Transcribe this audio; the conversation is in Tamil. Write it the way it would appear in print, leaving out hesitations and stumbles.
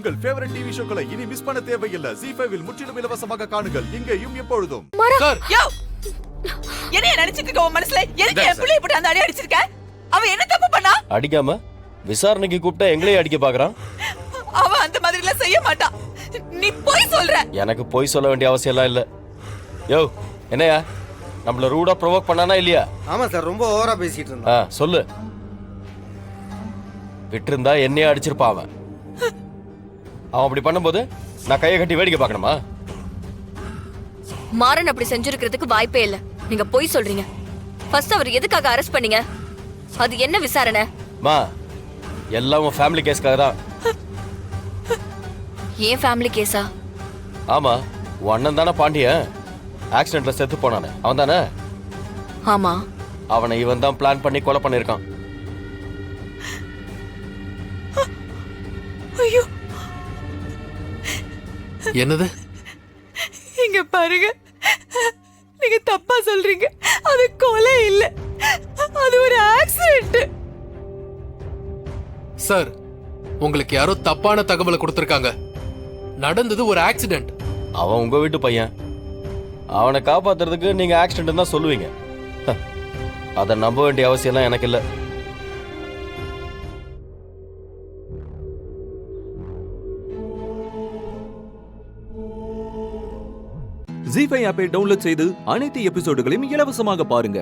உங்கள் ஃபேவரட் டிவி ஷோக்களை இனி மிஸ் பண்ண தேவையில்லை. ZEE5 இல் முற்றிலும் இலவசமாக காணுங்கள். இங்கேயும் எப்பொழுதும். சார் என்ன நினைச்சிட்டு இருக்க உன் மனசுல? எதுக்கு என் புள்ளைய போட்டு அந்த அடி அடிச்சிருக்க? அவ என்ன தப்பு பண்ணா? அடிக்காம விசாரணைக்கு கூப்பிட்டா எங்களே அடிக்க பாக்குறான். அவ அந்த மாதிரி எல்லாம் செய்ய மாட்டா. நீ போய் சொல்ற. எனக்கு போய் சொல்ல வேண்டிய அவசியம் எல்லாம் இல்ல. யோ என்னையா நம்மள ரூடா ப்ரொவோக் பண்ணானா இல்லையா? ஆமா சார், ரொம்ப ஓவரா பேசிட்டு இருந்தான். சொல்லு. விட்டு என்னையே அடிச்சிருப்பான் அவன். அவன் அப்படி பண்ணும்போது நான் கையை கட்டி வேடிக்கை பார்க்கணுமா? மாறன் அப்படி செஞ்சிருக்கிறதுக்கு வாய்ப்பே இல்ல. நீங்க போய் சொல்றீங்க. ஃபர்ஸ்ட் அவர் எதுக்காக அரெஸ்ட் பண்ணீங்க? அது என்ன விசாரணை? மா எல்லாம் உன் ஃபேமிலி கேஸ்க்காக தான். ஏன் ஃபேமிலி கேஸா? ஆமா, உன் அண்ணன் தானே பாண்டியன் ஆக்சிடென்ட்ல செத்து போனானே, அவன் தானே? ஆமா. அவனை இவன் தான் பிளான் பண்ணி கொலை பண்ணிருக்கான். ஐயோ, என்னது? இங்க பாருங்க, நீங்க தப்பா சொல்றீங்க. அது கொலை இல்ல, அது ஒரு ஆக்சிடென்ட். சார், உங்களுக்கு யாரோ தப்பான தகவலை கொடுத்திருக்காங்க. நடந்தது ஒரு ஆக்சிடென்ட். அவன் உங்க வீட்டு பையன். அவனை காப்பாத்துறதுக்கு நீங்க ஆக்சிடென்ட் தான் சொல்லுவீங்க. அதை நம்ப வேண்டிய அவசியம் எல்லாம் எனக்கு இல்லை. ZEE5 ஆப்பை டவுன்லோட் செய்து அனைத்து எபிசோடுகளையும் இலவசமாக பாருங்க.